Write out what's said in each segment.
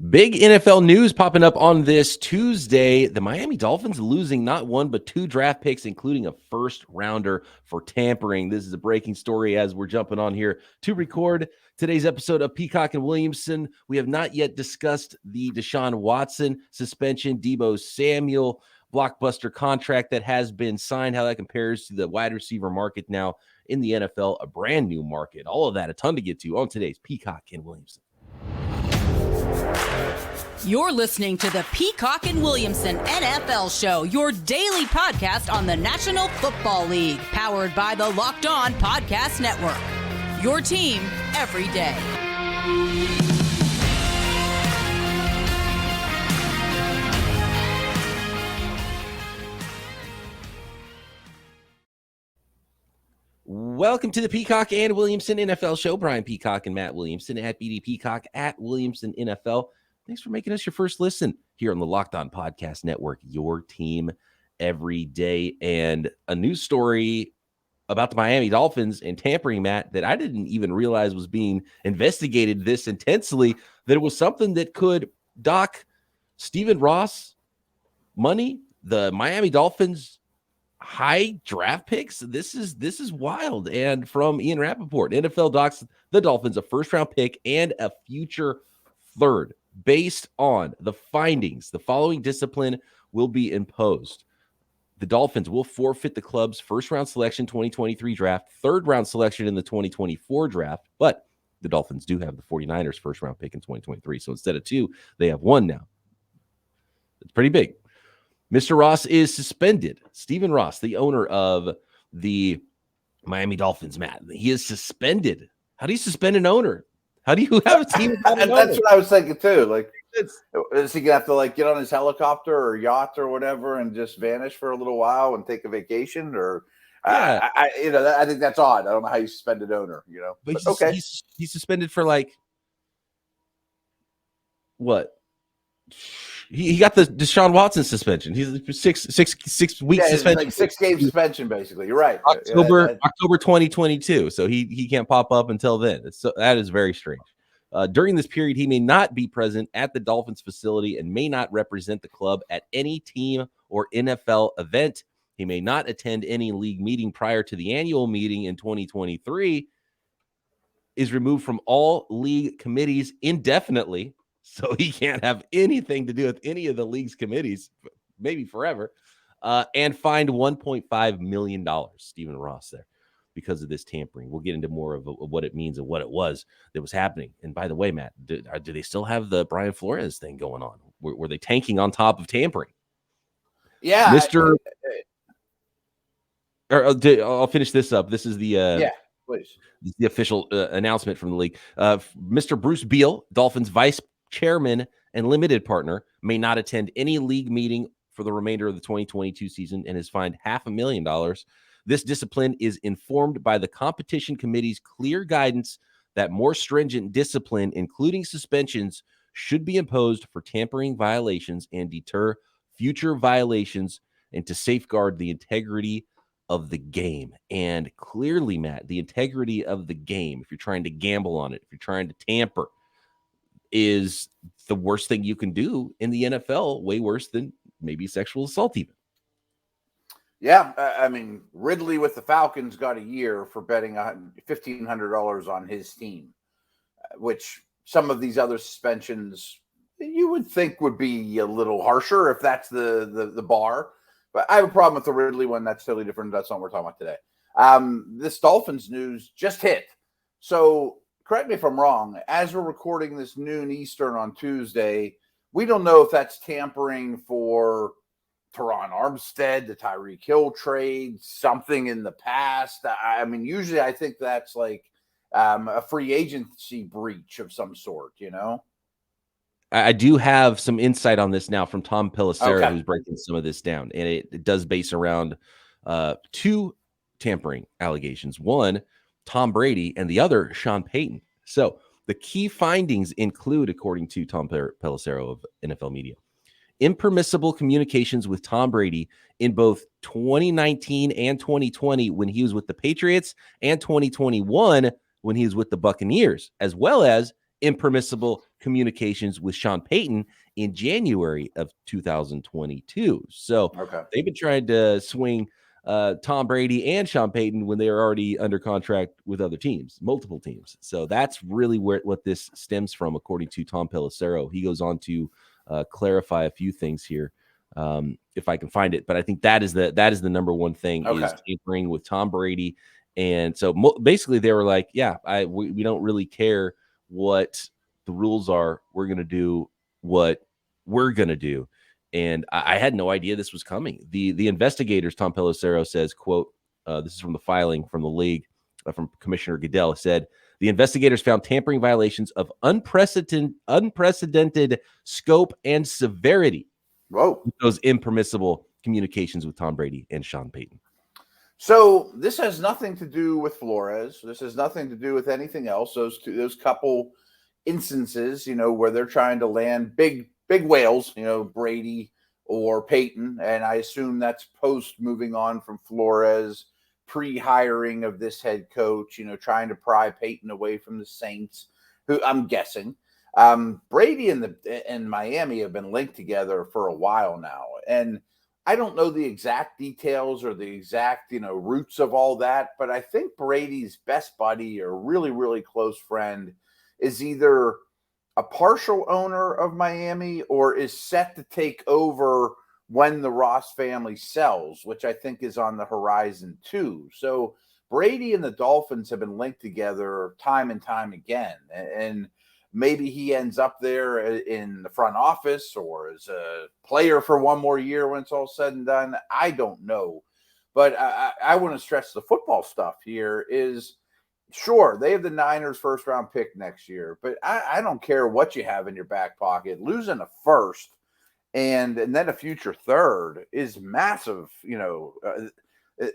Big NFL news popping up on this Tuesday. The Miami Dolphins losing not one, but two draft picks, including a first rounder for tampering. This is a breaking story as we're jumping on here to record today's episode of Peacock and Williamson. We have not yet discussed the Deshaun Watson suspension, Deebo Samuel blockbuster contract that has been signed, how that compares to the wide receiver market now in the NFL, a brand new market. All of that, a ton to get to on today's Peacock and Williamson. You're listening to the Peacock and Williamson NFL Show, your daily podcast on the National Football League, powered by the Locked On Podcast Network. Your team every day. Welcome to the Peacock and Williamson NFL Show. Brian Peacock and Matt Williamson at BD Peacock at Williamson NFL. Thanks for making us your first listen here on the Locked On Podcast Network, your team every day. And a news story about the Miami Dolphins and tampering, Matt, that I didn't even realize was being investigated this intensely, that it was something that could dock Stephen Ross money, the Miami Dolphins high draft picks. This is wild. And from Ian Rappaport, NFL docks the Dolphins a first-round pick and a future third. Based on the findings, the following discipline will be imposed. The Dolphins will forfeit the club's first-round selection 2023 draft, third-round selection in the 2024 draft, but the Dolphins do have the 49ers first-round pick in 2023, so instead of two, they have one now. It's pretty big. Mr. Ross is suspended. Stephen Ross, the owner of the Miami Dolphins, Matt, he is suspended. How do you suspend an owner? How do you have a team? That's what I was thinking too. Like, is he gonna have to get on his helicopter or yacht or whatever and just vanish for a little while and take a vacation? Or, yeah. I think that's odd. I don't know how you suspend an owner. But okay, he's suspended for what? He got the Deshaun Watson suspension. He's six weeks suspension, like 6 game suspension, basically. You're right. October 2022. So he can't pop up until then. That is very strange. During this period, he may not be present at the Dolphins facility and may not represent the club at any team or NFL event. He may not attend any league meeting prior to the annual meeting in 2023. Is removed from all league committees indefinitely. So he can't have anything to do with any of the league's committees, maybe forever, and fined $1.5 million, Stephen Ross there, because of this tampering. We'll get into more of what it means and what it was that was happening. And by the way, Matt, do they still have the Brian Flores thing going on? Were they tanking on top of tampering? Yeah. I'll finish this up. This is the please. This is the official announcement from the league. Mr. Bruce Beale, Dolphins vice chairman and limited partner, may not attend any league meeting for the remainder of the 2022 season and is fined $500,000. This discipline is informed by the competition committee's clear guidance that more stringent discipline, including suspensions, should be imposed for tampering violations and deter future violations and to safeguard the integrity of the game. And clearly, Matt, the integrity of the game, if you're trying to gamble on it, if you're trying to tamper, is the worst thing you can do in the NFL, way worse than maybe sexual assault even. Yeah, I mean, Ridley with the Falcons got a year for betting $1,500 on his team, which some of these other suspensions you would think would be a little harsher if that's the bar. But I have a problem with the Ridley one. That's totally different. That's not what we're talking about today. This Dolphins news just hit. So correct me if I'm wrong. As we're recording this noon Eastern on Tuesday, we don't know if that's tampering for Teron Armstead, the Tyreek Hill trade, something in the past. I mean, usually I think that's like a free agency breach of some sort, I do have some insight on this now from Tom Pelissero, who's breaking some of this down. And it does base around two tampering allegations. One, Tom Brady, and the other, Sean Payton. So the key findings include, according to Tom Pelissero of NFL Media, impermissible communications with Tom Brady in both 2019 and 2020 when he was with the Patriots and 2021 when he was with the Buccaneers, as well as impermissible communications with Sean Payton in January of 2022. So they've been trying to swing Tom Brady and Sean Payton when they are already under contract with other teams, multiple teams. So that's really what this stems from, according to Tom Pelissero. He goes on to clarify a few things here, if I can find it. But I think that is the number one thing is tampering with Tom Brady. And so basically they were like, yeah, we don't really care what the rules are. We're going to do what we're going to do. And I had no idea this was coming. The investigators, Tom Pelissero says, quote, this is from the filing from the league, from Commissioner Goodell, said, the investigators found tampering violations of unprecedented scope and severity. Whoa. Those impermissible communications with Tom Brady and Sean Payton. So this has nothing to do with Flores. This has nothing to do with anything else. Those couple instances, where they're trying to land big whales, Brady or Payton. And I assume that's post moving on from Flores, pre-hiring of this head coach, trying to pry Payton away from the Saints, who I'm guessing. Brady and Miami have been linked together for a while now. And I don't know the exact details or the exact, roots of all that, but I think Brady's best buddy or really, really close friend is either a partial owner of Miami or is set to take over when the Ross family sells, which I think is on the horizon too. So Brady and the Dolphins have been linked together time and time again. And maybe he ends up there in the front office or as a player for one more year when it's all said and done. I don't know. But I want to stress the football stuff here is, sure, they have the Niners first-round pick next year, but I don't care what you have in your back pocket. Losing a first and then a future third is massive.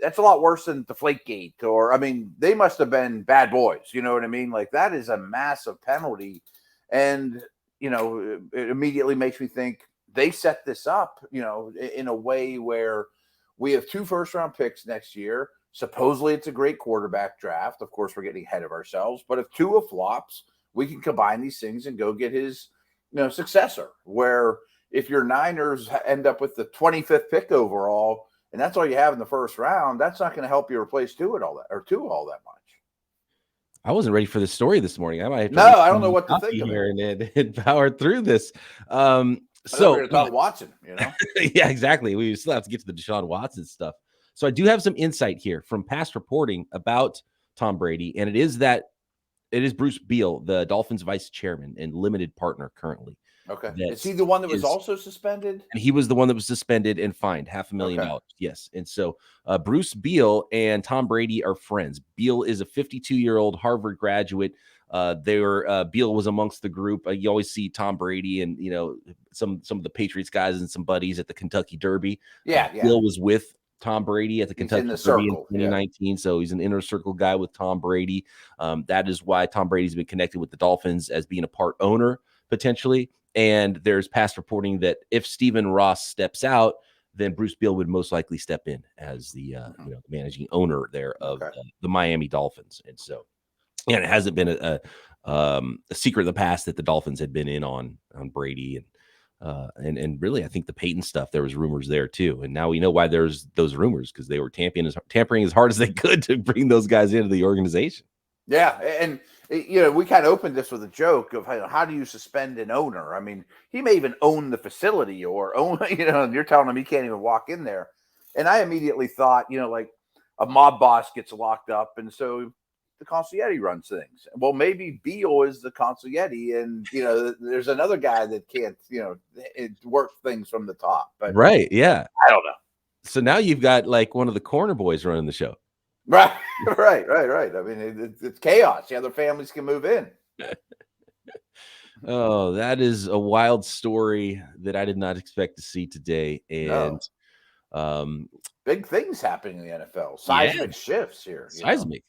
That's a lot worse than Deflategate or, they must have been bad boys. You know what I mean? Like, that is a massive penalty. And, it immediately makes me think they set this up, in a way where we have 2 first-round picks next year. Supposedly it's a great quarterback draft. Of course, we're getting ahead of ourselves. But if Tua flops, we can combine these things and go get his, successor. Where if your Niners end up with the 25th pick overall, and that's all you have in the first round, that's not going to help you replace Tua all that much. I wasn't ready for the story this morning. I might have to I don't know what to think of here and power through this. So we're going to talk Watson, Yeah, exactly. We still have to get to the Deshaun Watson stuff. So I do have some insight here from past reporting about Tom Brady, and it is Bruce Beale, the Dolphins vice chairman and limited partner currently. Okay. Is he the one that was also suspended? And he was the one that was suspended and fined $500,000. Yes. And so Bruce Beale and Tom Brady are friends. Beale is a 52-year-old Harvard graduate. Beale was amongst the group. You always see Tom Brady and, some of the Patriots guys and some buddies at the Kentucky Derby. Yeah. Beale was with Tom Brady at the Kentucky Derby in 2019. Yeah. So he's an inner circle guy with Tom Brady. That is why Tom Brady's been connected with the Dolphins as being a part owner potentially. And there's past reporting that if Stephen Ross steps out, then Bruce Beale would most likely step in as the the managing owner there of the Miami Dolphins. And so, and it hasn't been a secret in the past that the Dolphins had been in on Brady and really, I think the Payton stuff, there was rumors there too. And now we know why there's those rumors, because they were tampering as hard as they could to bring those guys into the organization. Yeah, and we kind of opened this with a joke of how do you suspend an owner? He may even own the facility or own, and you're telling him he can't even walk in there. And I immediately thought, like a mob boss gets locked up, and so the consigliere runs things. Well, maybe Beale is the consigliere, and there's another guy that can't, work things from the top. But right, yeah, I don't know. So now you've got like one of the corner boys running the show. Right. It's chaos. The other families can move in. Oh, that is a wild story that I did not expect to see today. And big things happening in the NFL. Seismic shifts here. Seismic.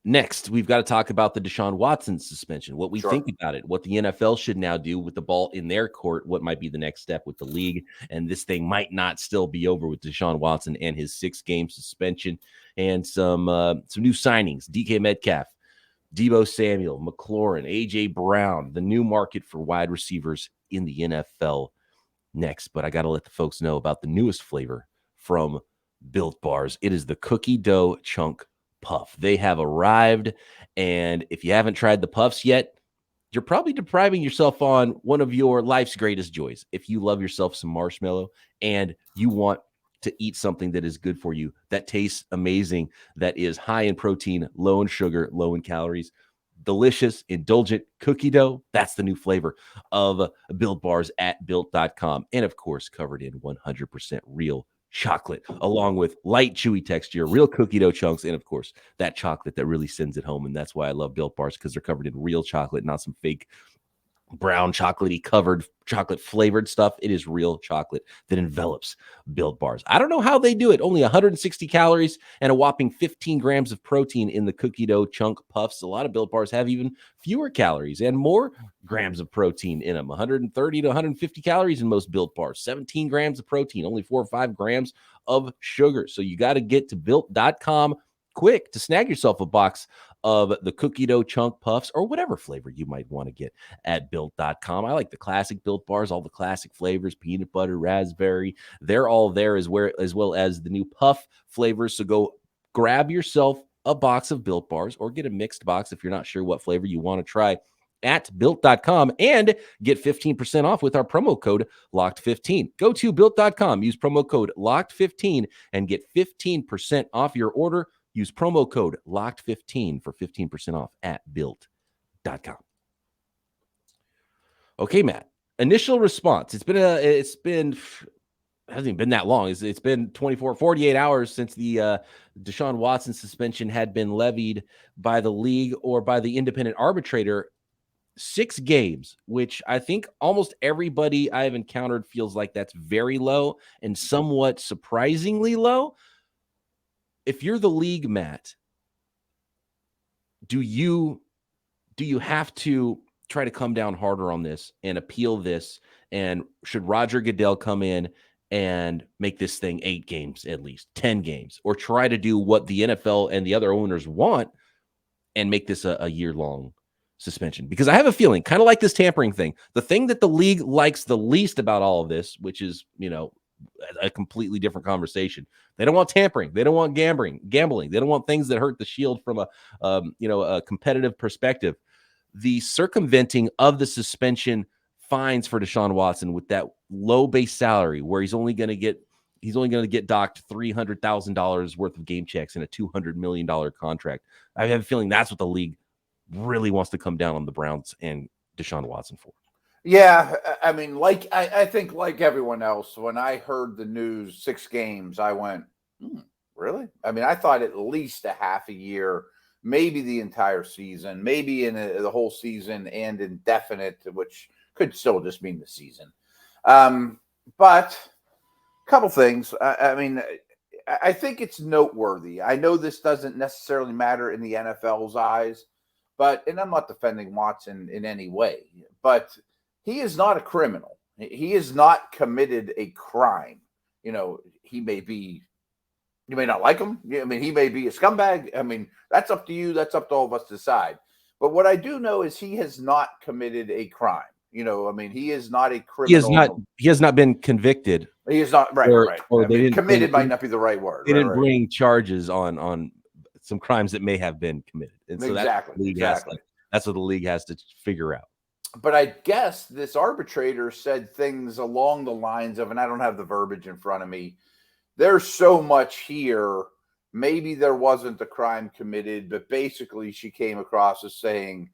Next, we've got to talk about the Deshaun Watson suspension, what we think about it, what the NFL should now do with the ball in their court, what might be the next step with the league. And this thing might not still be over with Deshaun Watson and his 6-game suspension, and some new signings. DK Metcalf Deebo Samuel, McLaurin, A.J. Brown, the new market for wide receivers in the NFL next. But I got to let the folks know about the newest flavor from Built Bars. It is the cookie dough chunk puff. They have arrived, and if you haven't tried the puffs yet, you're probably depriving yourself on one of your life's greatest joys. If you love yourself some marshmallow and you want to eat something that is good for you, that tastes amazing, that is high in protein, low in sugar, low in calories, delicious, indulgent cookie dough, that's the new flavor of Built Bars at Built.com. And of course, covered in 100% real chocolate, along with light, chewy texture, real cookie dough chunks, and of course, that chocolate that really sends it home. And that's why I love Built Bars, because they're covered in real chocolate, not some fake brown chocolatey covered chocolate flavored stuff. It is real chocolate that envelops Built Bars. I don't know how they do it. Only 160 calories and a whopping 15 grams of protein in the cookie dough chunk puffs. A lot of Built Bars have even fewer calories and more grams of protein in them. 130 to 150 calories in most Built Bars. 17 grams of protein, only 4 or 5 grams of sugar. So you got to get to Built.com quick to snag yourself a box of the cookie dough chunk puffs or whatever flavor you might want to get at Built.com. I like the classic Built Bars, all the classic flavors, peanut butter, raspberry. They're all there as well as the new puff flavors. So go grab yourself a box of Built Bars or get a mixed box if you're not sure what flavor you want to try at Built.com and get 15% off with our promo code LOCKED15. Go to Built.com, use promo code LOCKED15 and get 15% off your order. Use promo code LOCKED15 for 15% off at Built.com. Okay, Matt. Initial response. It hasn't even been that long. It's been 48 hours since the Deshaun Watson suspension had been levied by the league or by the independent arbitrator. 6 games, which I think almost everybody I've encountered feels like that's very low and somewhat surprisingly low. If you're the league, Matt, do you have to try to come down harder on this and appeal this? And should Roger Goodell come in and make this thing 8 games, at least 10 games, or try to do what the NFL and the other owners want and make this a year-long suspension? Because I have a feeling, kind of like this tampering thing, the thing that the league likes the least about all of this, which is, a completely different conversation. They don't want tampering. They don't want gambling. They don't want things that hurt the shield from a competitive perspective. The circumventing of the suspension fines for Deshaun Watson with that low base salary, where he's only going to get docked $300,000 worth of game checks in a $200 million contract. I have a feeling that's what the league really wants to come down on the Browns and Deshaun Watson for. Yeah, I mean, I think like everyone else, when I heard the news 6 games, I went, really? I mean, I thought at least a half a year, maybe the entire season, maybe in the whole season and indefinite, which could still just mean the season. But a couple things. I mean, I think it's noteworthy. I know this doesn't necessarily matter in the NFL's eyes, and I'm not defending Watson in any way, but he is not a criminal. He has not committed a crime. He may be, you may not like him. I mean, he may be a scumbag. I mean, that's up to you. That's up to all of us to decide. But what I do know is he has not committed a crime. I mean, he is not a criminal. He has not been convicted. He is not right. Or I mean, committed might not be the right word. They didn't bring charges on some crimes that may have been committed. And so exactly. That's what the league has to figure out. But I guess this arbitrator said things along the lines of, and I don't have the verbiage in front of me, there's so much here. Maybe there wasn't a crime committed, but basically she came across as saying,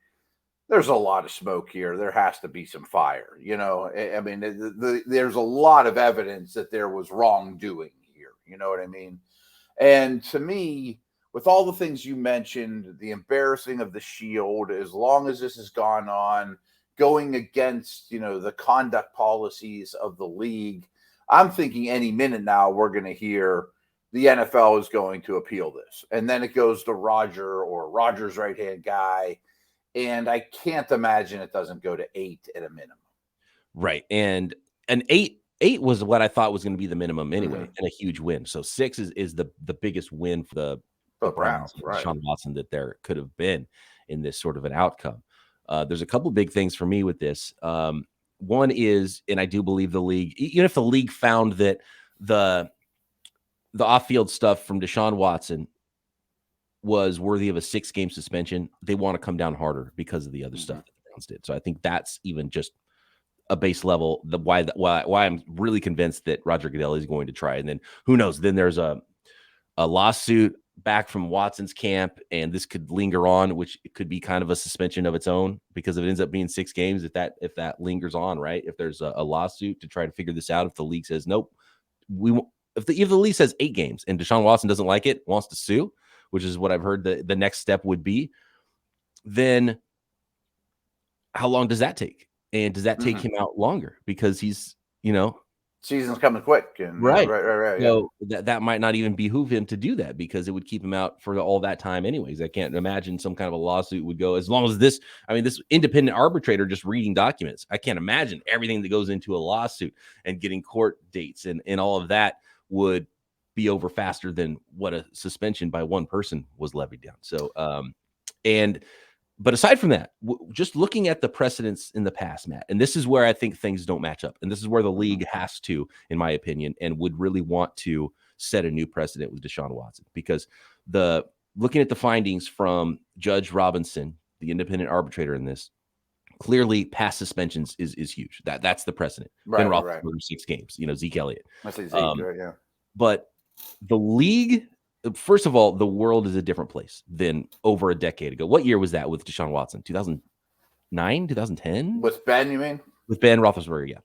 there's a lot of smoke here. There has to be some fire. I mean, there's a lot of evidence that there was wrongdoing here. You know what I mean? And to me, with all the things you mentioned, the embarrassing of the shield, as long as this has gone on, going against, the conduct policies of the league, I'm thinking any minute now we're going to hear the NFL is going to appeal this. And then it goes to Roger or Roger's right-hand guy. And I can't imagine it doesn't go to 8 at a minimum. Right. And an 8 was what I thought was going to be the minimum anyway, and a huge win. So 6 is the biggest win for the Browns, right? Deshaun Watson that there could have been. in this sort of an outcome. There's a couple big things for me with this. One is, and I do believe the league, even if the league found that the off-field stuff from Deshaun Watson was worthy of a 6-game suspension, they want to come down harder because of the other stuff that the Browns did. So I think that's even just a base level, why I'm really convinced that Roger Goodell is going to try. And then who knows? Then there's a lawsuit back from Watson's camp, and this could linger on, which it could be kind of a suspension of its own, because if it ends up being 6 games, if that lingers on, right? If there's a lawsuit to try to figure this out, if the league says nope, if the league says 8 games and Deshaun Watson doesn't like it, wants to sue, which is what I've heard the next step would be, then how long does that take? And does that take him out longer? Because he's, season's coming quick. And, right. Right. So that might not even behoove him to do that, because it would keep him out for all that time anyways. I can't imagine some kind of a lawsuit would go as long as this independent arbitrator just reading documents. I can't imagine everything that goes into a lawsuit and getting court dates and all of that would be over faster than what a suspension by one person was levied down. So, but aside from that, just looking at the precedents in the past, Matt, and this is where I think things don't match up. And this is where the league has to, in my opinion, and would really want to set a new precedent with Deshaun Watson, because looking at the findings from Judge Robinson, the independent arbitrator in this, clearly past suspensions is huge. That's the precedent. Ben Roethlisberger 6 games, Zeke Elliott. I say Zeke, right, yeah. But the league, first of all, the world is a different place than over a decade ago. What year was that with Deshaun Watson? 2009, 2010? With Ben, you mean? With Ben Roethlisberger, yeah.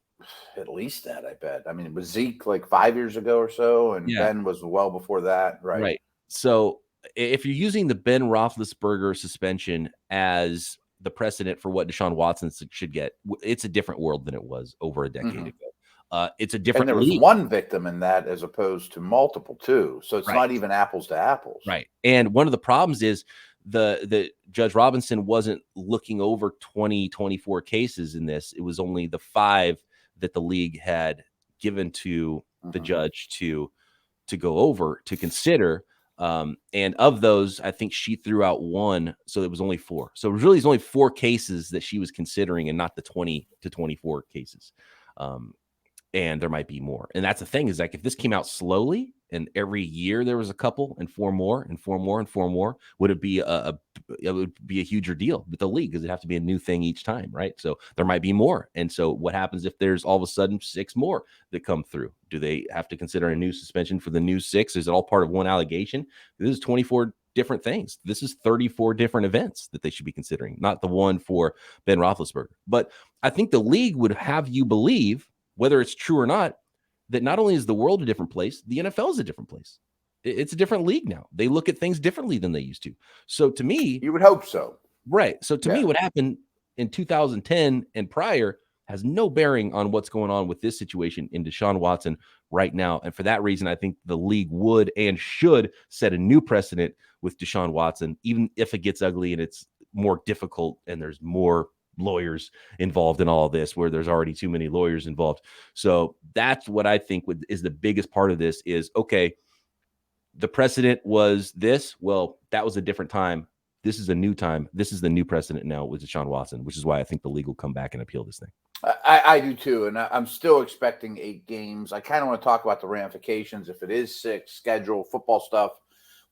At least that, I bet. I mean, it was Zeke like 5 years ago or so, and Ben was well before that, right? Right. So if you're using the Ben Roethlisberger suspension as the precedent for what Deshaun Watson should get, it's a different world than it was over a decade ago. It's a different. And there was league. one victim in that as opposed to multiple too. So it's not even apples to apples. Right. And one of the problems is the Judge Robinson wasn't looking over 24 cases in this. It was only the 5 that the league had given to the judge to go over, to consider. And of those, I think she threw out 1. So it was only 4. So it was only 4 cases that she was considering, and not the 20 to 24 cases. And there might be more. And that's the thing, is like, if this came out slowly and every year there was a couple and 4 more and 4 more and 4 more, would it be a huger deal with the league, because it'd have to be a new thing each time, right? So there might be more. And so what happens if there's all of a sudden 6 more that come through? Do they have to consider a new suspension for the new 6? Is it all part of one allegation? This is 24 different things. This is 34 different events that they should be considering, not the one for Ben Roethlisberger. But I think the league would have you believe, whether it's true or not, that not only is the world a different place, the NFL is a different place. It's a different league now. They look at things differently than they used to. So to me, you would hope so. Right. So to me, what happened in 2010 and prior has no bearing on what's going on with this situation in Deshaun Watson right now. And for that reason, I think the league would and should set a new precedent with Deshaun Watson, even if it gets ugly and it's more difficult and there's more lawyers involved in all of this, where there's already too many lawyers involved. So that's what I think is the biggest part of this is, okay, the precedent was this. Well, that was a different time. This is a new time. This is the new precedent now with Deshaun Watson, which is why I think the league will come back and appeal this thing. I do too. And I'm still expecting 8 games. I kind of want to talk about the ramifications if it is 6, schedule, football stuff.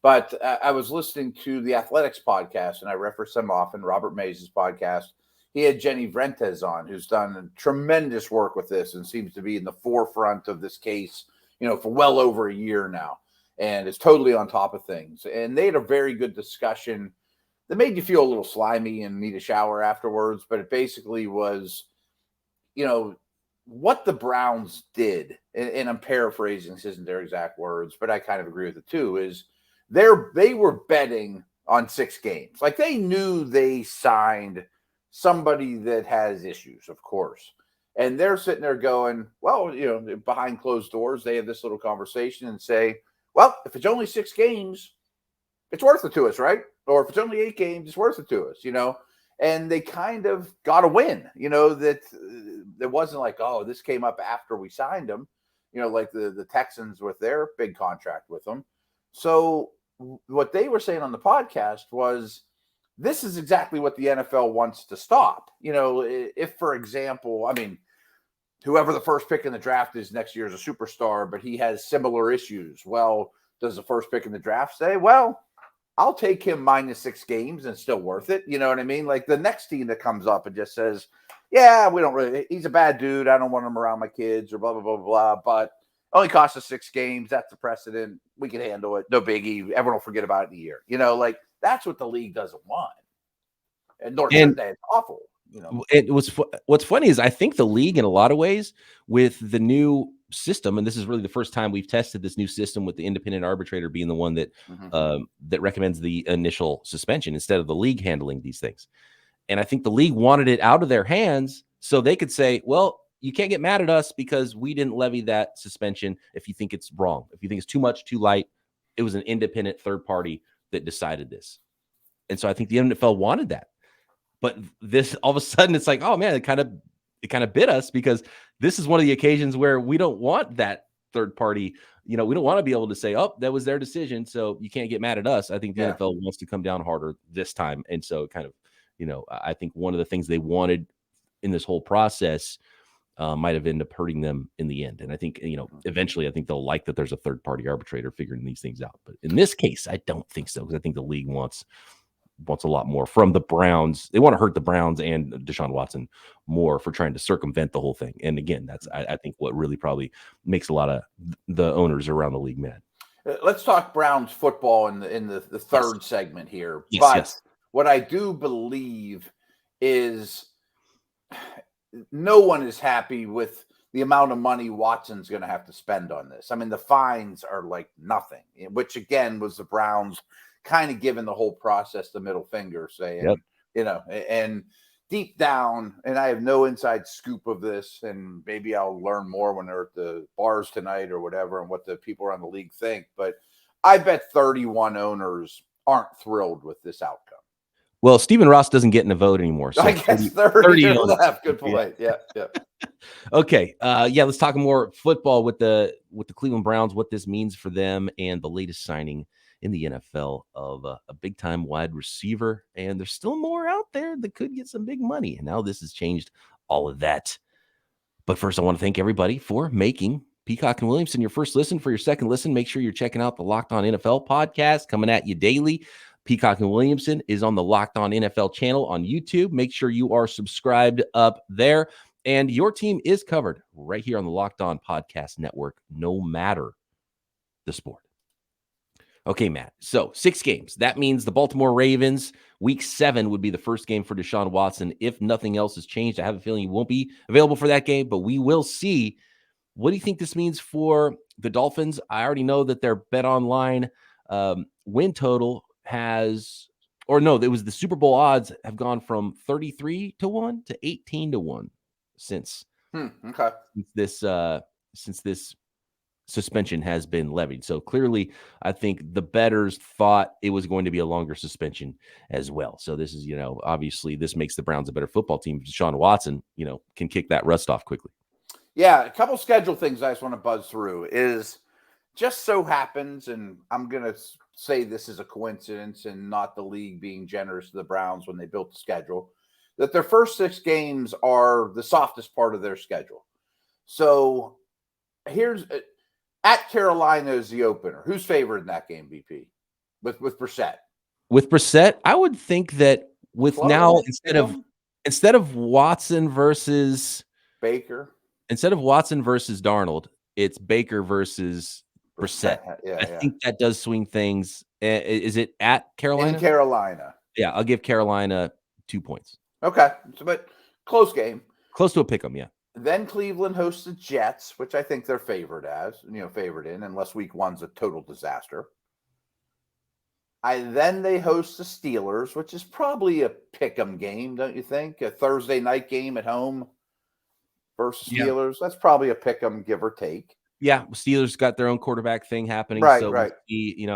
But I was listening to the Athletics podcast, and I reference them often, Robert Mays' podcast. He had Jenny Vrentes on, who's done tremendous work with this and seems to be in the forefront of this case, for well over a year now, and is totally on top of things. And they had a very good discussion that made you feel a little slimy and need a shower afterwards. But it basically was, what the Browns did, and I'm paraphrasing, this isn't their exact words, but I kind of agree with it too, is they were betting on 6 games. Like, they knew they signed somebody that has issues, of course. And they're sitting there going, well, behind closed doors, they have this little conversation and say, well, if it's only 6 games, it's worth it to us, right? Or if it's only 8 games, it's worth it to us, And they kind of got a win, that it wasn't like, oh, this came up after we signed them, like the Texans with their big contract with them. So what they were saying on the podcast was, this is exactly what the NFL wants to stop. If, for example, whoever the first pick in the draft is next year is a superstar, but he has similar issues. Well, does the first pick in the draft say, well, I'll take him -6 games and still worth it? You know what I mean? Like the next team that comes up and just says, yeah, he's a bad dude. I don't want him around my kids or blah, blah, blah, blah. But only cost us 6 games. That's the precedent. We can handle it. No biggie. Everyone will forget about it in a year. That's what the league doesn't want. And nor should they. It's awful. What's funny is I think the league in a lot of ways with the new system, and this is really the first time we've tested this new system with the independent arbitrator being the one that that recommends the initial suspension instead of the league handling these things. And I think the league wanted it out of their hands so they could say, well, you can't get mad at us because we didn't levy that suspension if you think it's wrong. If you think it's too much, too light, it was an independent third party that decided this. And so I think the NFL wanted that. But this all of a sudden it's like, oh man, it kind of bit us because this is one of the occasions where we don't want that third party. We don't want to be able to say, oh, that was their decision, so you can't get mad at us. I think the NFL wants to come down harder this time. And so kind of, I think one of the things they wanted in this whole process might have ended up hurting them in the end. And I think, eventually I think they'll like that there's a third party arbitrator figuring these things out. But in this case, I don't think so, because I think the league wants a lot more from the Browns. They want to hurt the Browns and Deshaun Watson more for trying to circumvent the whole thing. And again, that's, I think, what really probably makes a lot of the owners around the league mad. Let's talk Browns football in the third segment here. Yes. What I do believe is no one is happy with the amount of money Watson's going to have to spend on this. The fines are like nothing, which again was the Browns kind of giving the whole process the middle finger, saying, and deep down, and I have no inside scoop of this, and maybe I'll learn more when they're at the bars tonight or whatever, and what the people around the league think. But I bet 31 owners aren't thrilled with this outcome. Well, Stephen Ross doesn't get in the vote anymore. So I guess 30 left. Good point. Yeah. Okay. Let's talk more football with the Cleveland Browns, what this means for them, and the latest signing in the NFL of a big-time wide receiver. And there's still more out there that could get some big money. And now this has changed all of that. But first, I want to thank everybody for making Peacock and Williamson your first listen. For your second listen, make sure you're checking out the Locked On NFL podcast coming at you daily. Peacock and Williamson is on the Locked On NFL channel on YouTube. Make sure you are subscribed up there. And your team is covered right here on the Locked On Podcast Network, no matter the sport. Okay, Matt. So 6 games. That means the Baltimore Ravens, week 7 would be the first game for Deshaun Watson. If nothing else has changed, I have a feeling he won't be available for that game, but we will see. What do you think this means for the Dolphins? I already know that their BetOnline win total it was the Super Bowl odds have gone from 33-1 to 18-1 since this suspension has been levied. So clearly, I think the bettors thought it was going to be a longer suspension as well. So this is, obviously this makes the Browns a better football team. Deshaun Watson, can kick that rust off quickly. Yeah, a couple schedule things I just want to buzz through is just so happens, and I'm going to say this is a coincidence and not the league being generous to the Browns when they built the schedule, that their first 6 games are the softest part of their schedule. So here's at Carolina is the opener. Who's favored in that game, BP? With Brissett? With Brissett, I would think that instead of Watson versus Baker, instead of Watson versus Darnold, it's Baker versus Brissett. I think that does swing things. Is it at Carolina? In Carolina. Yeah, I'll give Carolina 2 points. Okay, but close game. Close to a pick 'em, yeah. Then Cleveland hosts the Jets, which I think they're favored in, unless week 1's a total disaster. Then they host the Steelers, which is probably a pick 'em game, don't you think? A Thursday night game at home versus Steelers. That's probably a pick 'em, give or take. Yeah, Steelers got their own quarterback thing happening. Right. We'll see,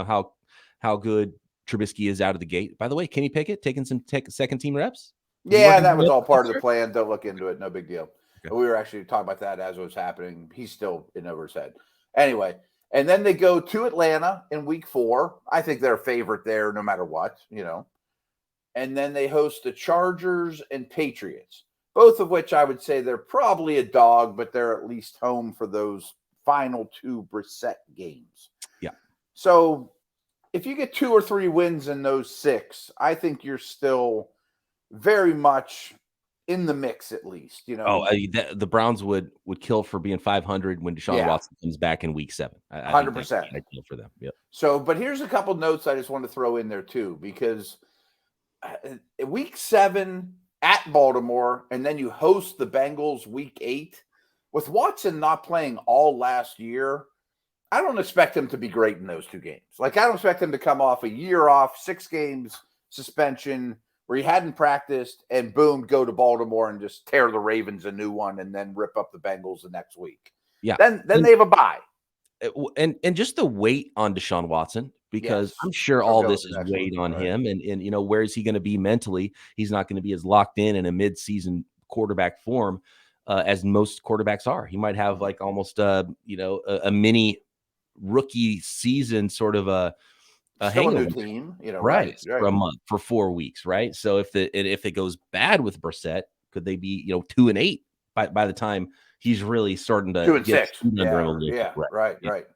how good Trubisky is out of the gate. By the way, Kenny Pickett taking some second team reps? Yeah, that was all part of the plan. Don't look into it. No big deal. Okay. We were actually talking about that as it was happening. He's still in over his head. Anyway, and then they go to Atlanta in week 4. I think they're a favorite there no matter what, And and then they host the Chargers and Patriots, both of which I would say they're probably a dog, but they're at least home for those final 2 Brissett games. Yeah. So if you get 2 or 3 wins in those 6, I think you're still very much in the mix, at least. The Browns would kill for being 500 when Deshaun Watson comes back in week 7. 100%. I kill for them. Yep. So, but here's a couple notes I just want to throw in there too, because week 7 at Baltimore, and then you host the Bengals week 8. With Watson not playing all last year, I don't expect him to be great in those 2 games. Like, I don't expect him to come off a year off, 6 games suspension where he hadn't practiced, and boom, go to Baltimore and just tear the Ravens a new one and then rip up the Bengals the next week. Yeah. Then they have a bye. And just the weight on Deshaun Watson, because I'm sure all this is weight on him. And where is he going to be mentally? He's not going to be as locked in a mid-season quarterback form as most quarterbacks are. He might have like almost a mini rookie season, sort of a hangover team, right, for a month, for 4 weeks, right? So if it goes bad with Brissett, could they be 2-8 by the time he's really starting to 2-6? Right.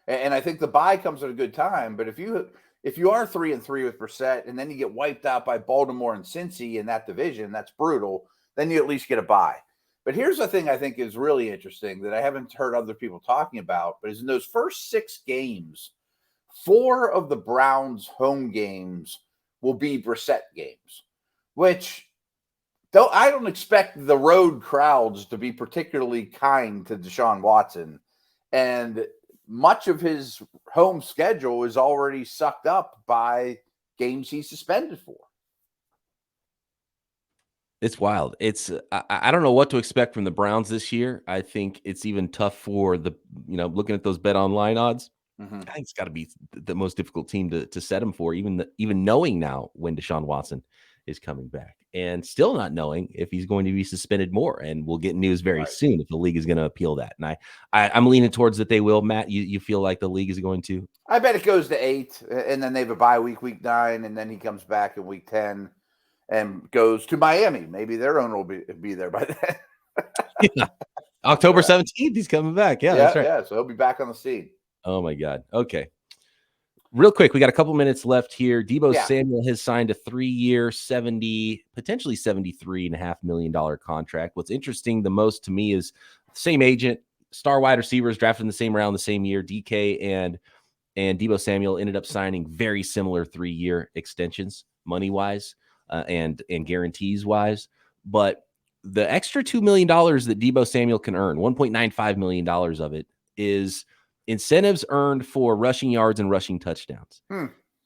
And I think the bye comes at a good time. But if you are 3-3 with Brissett, and then you get wiped out by Baltimore and Cincy in that division, that's brutal. Then you at least get a bye. But here's the thing I think is really interesting that I haven't heard other people talking about, but is in those first 6 games, 4 of the Browns' home games will be Brissett games, which I don't expect the road crowds to be particularly kind to Deshaun Watson. And much of his home schedule is already sucked up by games he's suspended for. It's wild. I don't know what to expect from the Browns this year. I think it's even tough for looking at those BetOnline odds. Mm-hmm. I think it's got to be the most difficult team to set him for, even knowing now when Deshaun Watson is coming back, and still not knowing if he's going to be suspended more. And we'll get news very soon if the league is going to appeal that. And I'm leaning towards that they will. Matt, you feel like the league is going to? I bet it goes to 8, and then they have a bye week 9, and then he comes back in week 10 and goes to Miami. Maybe their owner will be there by then. Yeah. October 17th, he's coming back. Yeah, that's right. Yeah, so he'll be back on the scene. Oh my God. Okay. Real quick, we got a couple minutes left here. Deebo Samuel has signed a 3-year, potentially $73.5 million contract. What's interesting the most to me is the same agent, star wide receivers drafted in the same round the same year. DK and Deebo Samuel ended up signing very similar 3-year extensions, money-wise and guarantees-wise. But the extra $2 million that Deebo Samuel can earn, $1.95 million of it, is incentives earned for rushing yards and rushing touchdowns.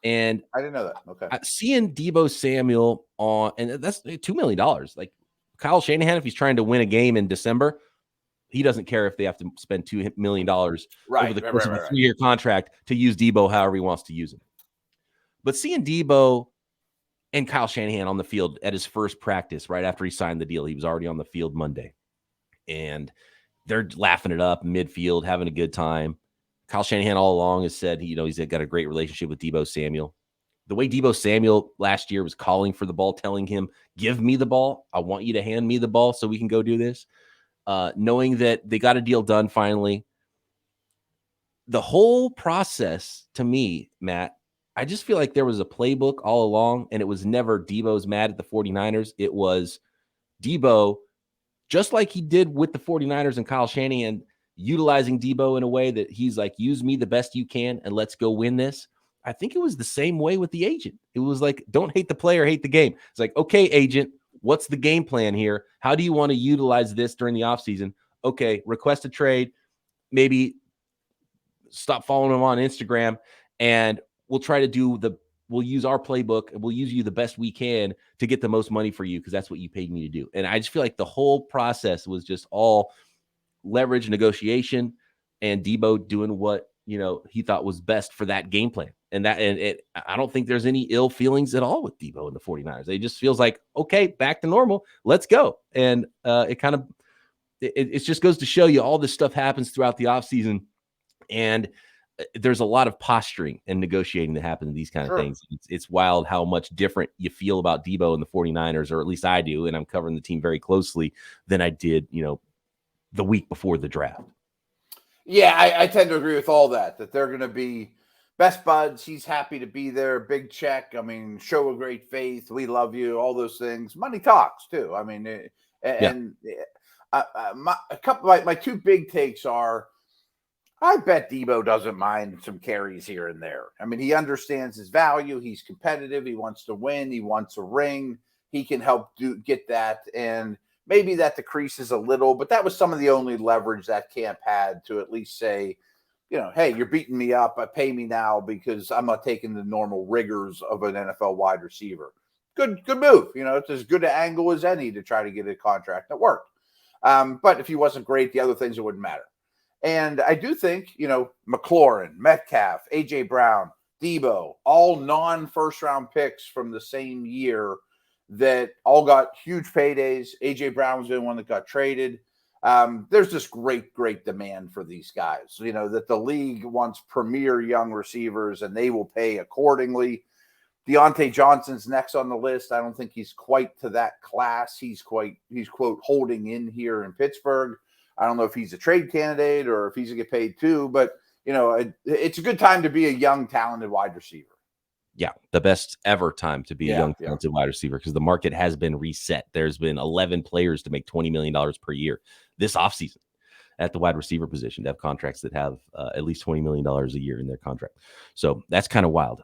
And I didn't know that. Okay. Seeing Deebo Samuel and that's $2 million. Like Kyle Shanahan, if he's trying to win a game in December, he doesn't care if they have to spend $2 million over the course of a 3-year contract to use Deebo however he wants to use him. But seeing Deebo and Kyle Shanahan on the field at his first practice right after he signed the deal, he was already on the field Monday, and they're laughing it up midfield, having a good time. Kyle Shanahan all along has said, he's got a great relationship with Deebo Samuel. The way Deebo Samuel last year was calling for the ball, telling him, give me the ball. I want you to hand me the ball so we can go do this. Knowing that they got a deal done finally. The whole process, to me, Matt, I just feel like there was a playbook all along, and it was never Deebo's mad at the 49ers. It was Deebo, just like he did with the 49ers and Kyle Shanahan, utilizing Deebo in a way that he's like, use me the best you can and let's go win this. I think it was the same way with the agent. It was like, don't hate the player, hate the game. It's like, okay, agent, what's the game plan here? How do you want to utilize this during the offseason? Okay, request a trade, maybe stop following him on Instagram, and we'll try to we'll use our playbook and we'll use you the best we can to get the most money for you because that's what you paid me to do. And I just feel like the whole process was just all leverage, negotiation, and Deebo doing what he thought was best for that game plan. I don't think there's any ill feelings at all with Deebo and the 49ers. It just feels like, okay, back to normal, let's go. And it just goes to show you all this stuff happens throughout the offseason. And there's a lot of posturing and negotiating that happens in these kind of Sure. things. It's wild how much different you feel about Deebo and the 49ers, or at least I do, and I'm covering the team very closely, than I did, the week before the draft. Yeah, I tend to agree with all that they're going to be best buds. He's happy to be there. Big check. I mean, show a great faith. We love you. All those things. Money talks too. I mean, my two big takes are, I bet Deebo doesn't mind some carries here and there. I mean, he understands his value. He's competitive. He wants to win. He wants a ring. He can help get that. And maybe that decreases a little, but that was some of the only leverage that camp had to at least say, hey, you're beating me up. Pay me now because I'm not taking the normal rigors of an NFL wide receiver. Good move. It's as good an angle as any to try to get a contract that worked. But if he wasn't great, the other things, it wouldn't matter. And I do think, McLaurin, Metcalf, A.J. Brown, Deebo, all non-first round picks from the same year that all got huge paydays. A.J. Brown was the one that got traded. There's just great demand for these guys, that the league wants premier young receivers and they will pay accordingly. Deontay Johnson's next on the list. I don't think he's quite to that class. He's quote holding in here in Pittsburgh. I don't know if he's a trade candidate or if he's going to get paid too, but it's a good time to be a young, talented wide receiver. Yeah, the best ever time to be a young, talented wide receiver, because the market has been reset. There's been 11 players to make $20 million per year this offseason at the wide receiver position to have contracts that have at least $20 million a year in their contract. So that's kind of wild.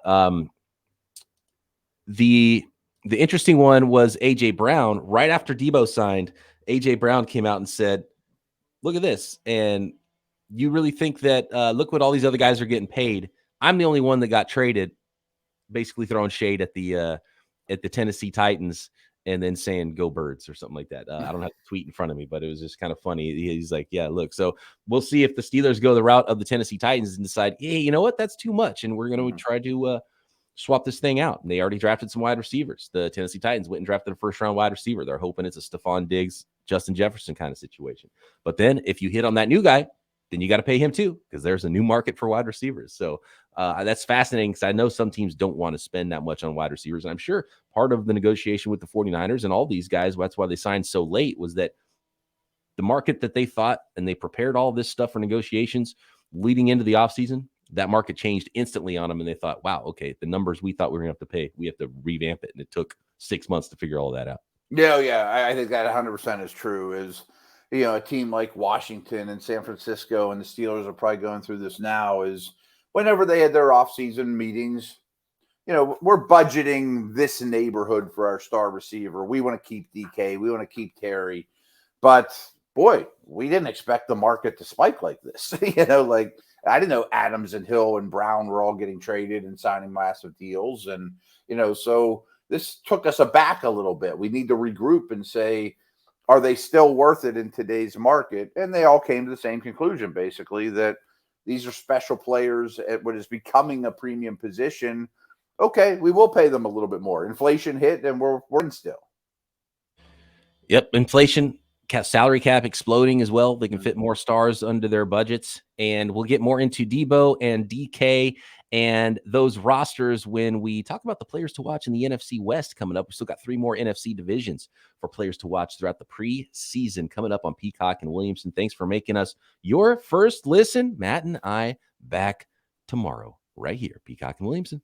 The interesting one was A.J. Brown. Right after Deebo signed, A.J. Brown came out and said, look at this. And you really think that, look what all these other guys are getting paid. I'm the only one that got traded, basically throwing shade at the Tennessee Titans and then saying go Birds or something like that. I don't have the tweet in front of me, but it was just kind of funny. He's like, yeah, look, so we'll see if the Steelers go the route of the Tennessee Titans and decide, hey, you know what? That's too much. And we're going to try to swap this thing out. And they already drafted some wide receivers. The Tennessee Titans went and drafted a first-round wide receiver. They're hoping it's a Stephon Diggs, Justin Jefferson kind of situation. But then if you hit on that new guy, then you got to pay him too, because there's a new market for wide receivers. So that's fascinating, because I know some teams don't want to spend that much on wide receivers. And I'm sure part of the negotiation with the 49ers and all these guys, that's why they signed so late, was that the market that they thought, and they prepared all this stuff for negotiations leading into the offseason, that market changed instantly on them. And they thought, wow, okay, the numbers we thought we were going to have to pay, we have to revamp it. And it took 6 months to figure all that out. Yeah. I think that 100% is true. Is, a team like Washington and San Francisco, and the Steelers are probably going through this now, is whenever they had their offseason meetings, we're budgeting this neighborhood for our star receiver. We want to keep DK. We want to keep Terry. But, boy, we didn't expect the market to spike like this. I didn't know Adams and Hill and Brown were all getting traded and signing massive deals. And, so this took us aback a little bit. We need to regroup and say, are they still worth it in today's market? And they all came to the same conclusion, basically, that these are special players at what is becoming a premium position. Okay, we will pay them a little bit more. Inflation hit, and we're in still. Yep, inflation, salary cap exploding as well. They can fit more stars under their budgets. And we'll get more into Deebo and DK and those rosters when we talk about the players to watch in the NFC West coming up. We still got 3 more NFC divisions for players to watch throughout the preseason coming up on Peacock and Williamson. Thanks for making us your first listen. Matt and I back tomorrow right here, Peacock and Williamson.